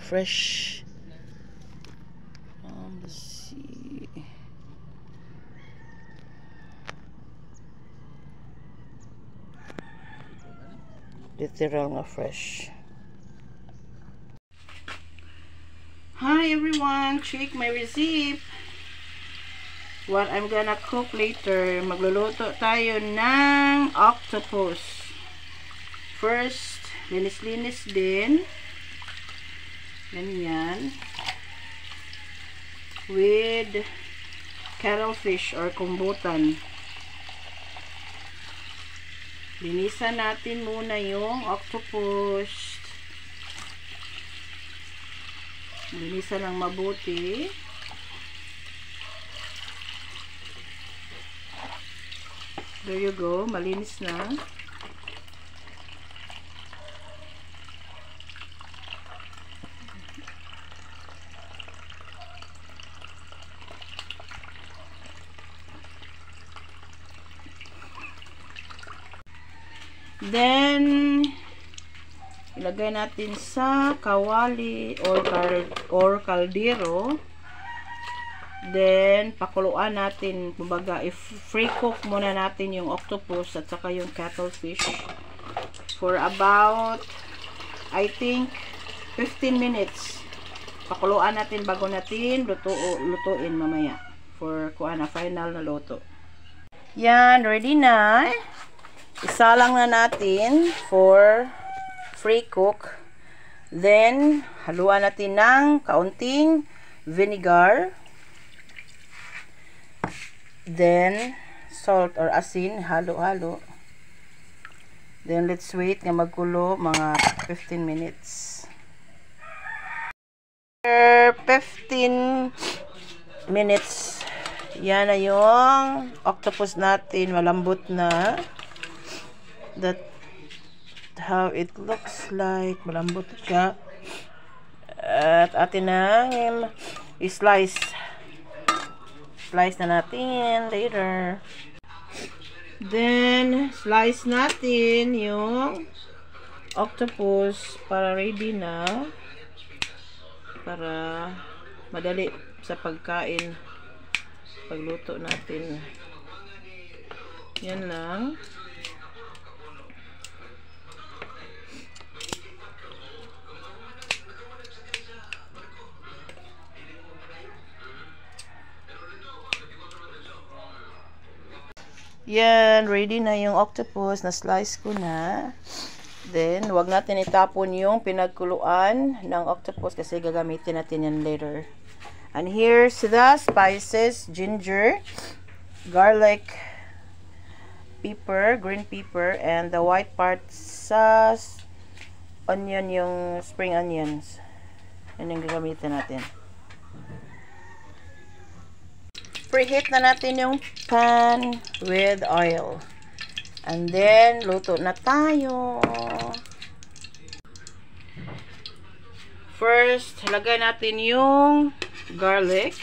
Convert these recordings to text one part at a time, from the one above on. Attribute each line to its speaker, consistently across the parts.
Speaker 1: fresh. Let's see. Literal nga fresh. Hi everyone, check my recipe. What I'm gonna cook later. Magluluto tayo ng octopus. First, linis-linis din. Ganyan. With cuttlefish or kumbutan. Linisan natin muna yung octopus. Linisan ng mabuti. There you go. Malinis na. Then, ilagay natin sa kawali or kaldero. Then, pakuluan natin. Kumbaga, free cook muna natin yung octopus at saka yung cuttlefish for about, I think, 15 minutes. Pakuluan natin bago natin lutuin mamaya for final na luto. Yan, ready na. Isa lang na natin for free cook. Then, haluan natin ng kaunting vinegar. Then, salt or asin. Halo-halo. Then, let's wait nga magkulo mga 15 minutes. After 15 minutes, yan na yung octopus natin. Malambot na. That how it looks like. Malambot siya. At atin na i-slice. Slice na natin later. Then, slice natin yung octopus para ready na. Para madali sa pagkain. Pagluto natin. Yan lang. Yan, ready na yung octopus. Na-slice ko na. Then, wag natin itapon yung pinagkuluan ng octopus kasi gagamitin natin yan later. And here's the spices. Ginger, garlic, pepper, green pepper, and the white part sa onion, yung spring onions. Yan yung gagamitin natin. Preheat na natin yung pan with oil. And then, luto na tayo. First, lagay natin yung garlic.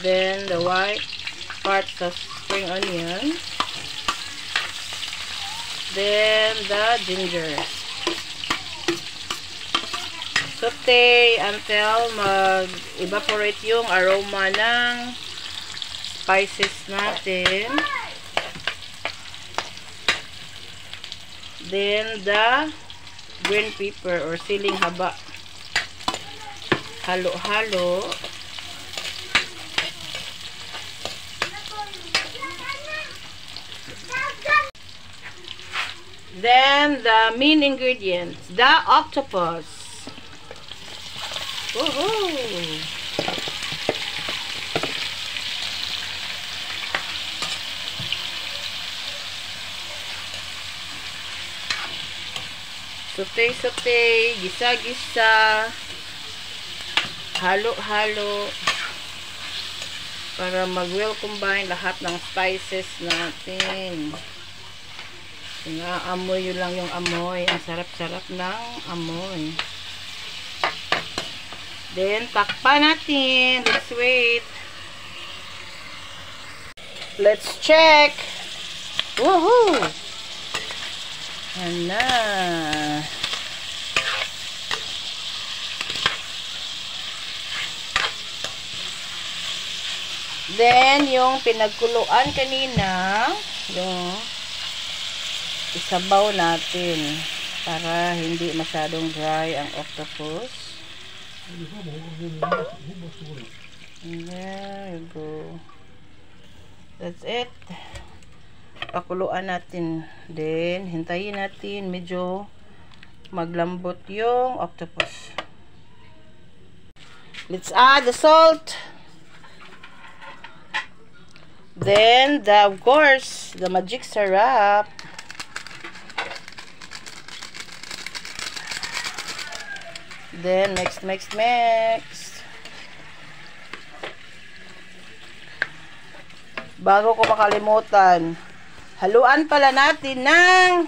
Speaker 1: Then, the white parts of spring onion. Then, the ginger. Saute until mag-evaporate yung aroma ng spices natin. Then, the green pepper or siling haba. Halo-halo. Then, the main ingredients, the octopus. Woohoo! Saute-saute, gisa-gisa, halo-halo para mag-well combine lahat ng spices natin. Inaamoy yun lang yung amoy. Ang sarap-sarap ng amoy. Then, takpan natin. Let's wait. Let's check. Woohoo! Yan na. Then, yung pinagkuluan kanina, yung isabaw natin para hindi masyadong dry ang octopus. And there you go. That's it. Pakuluan natin. Then, hintayin natin medyo maglambot yung octopus. Let's add the salt. Then, of course, the magic syrup. Then, mix. Bago ko makalimutan, haluan pala natin ng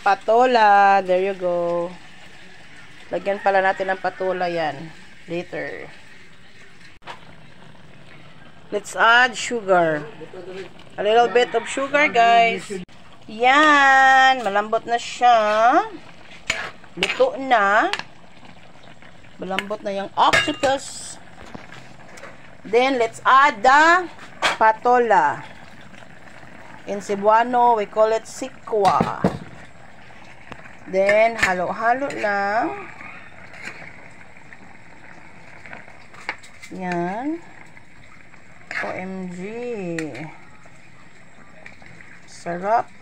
Speaker 1: patola. There you go. Lagyan pala natin ng patola yan. Later. Let's add sugar. A little bit of sugar, guys. Yan. Malambot na siya. Luto na. Malambot na yung octopus. Then, let's add the patola. In Cebuano, we call it sikwa. Then, halo-halo lang. Yan. OMG. Sarap.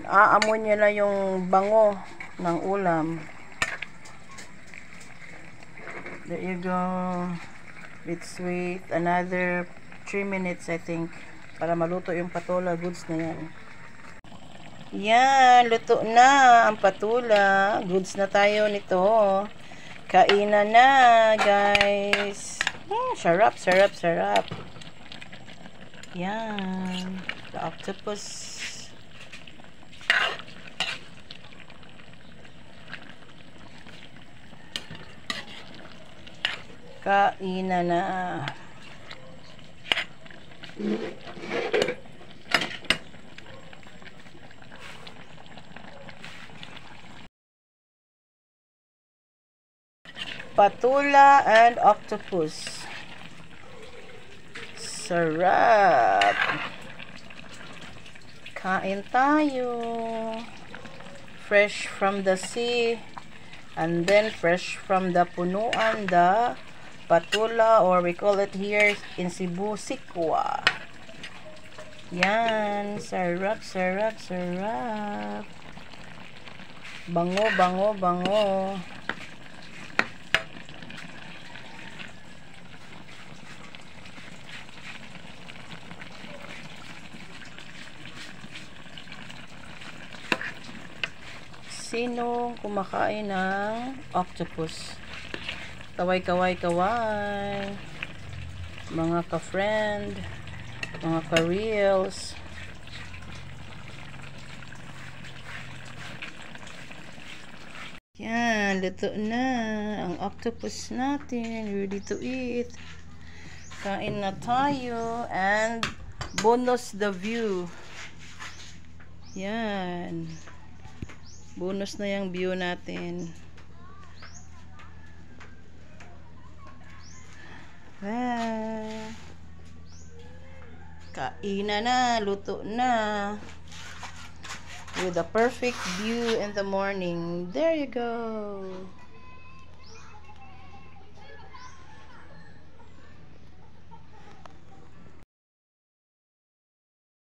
Speaker 1: Aamoy niya na yung bango ng ulam. There you go. Let's wait another 3 minutes, I think, para maluto yung patola. Goods na yan. Yan, luto na ang patola. Goods na tayo nito. Kainan na, guys. Sarap. Yan. The octopus. Kainan na. Patola and octopus. Sarap. Kain tayo. Fresh from the sea. And then fresh from the punuan, the patola, or we call it here in Cebu, sikwa. Yan. Sarap. Bango. Sino kumakain ng octopus? Kaway. Mga ka-friend, mga ka-reels. Yan, luto na ang octopus natin. Ready to eat. Kain na tayo. And bonus the view. Yan. Bonus na yung view natin. Kainan na, luto na. With a perfect view in the morning. There you go.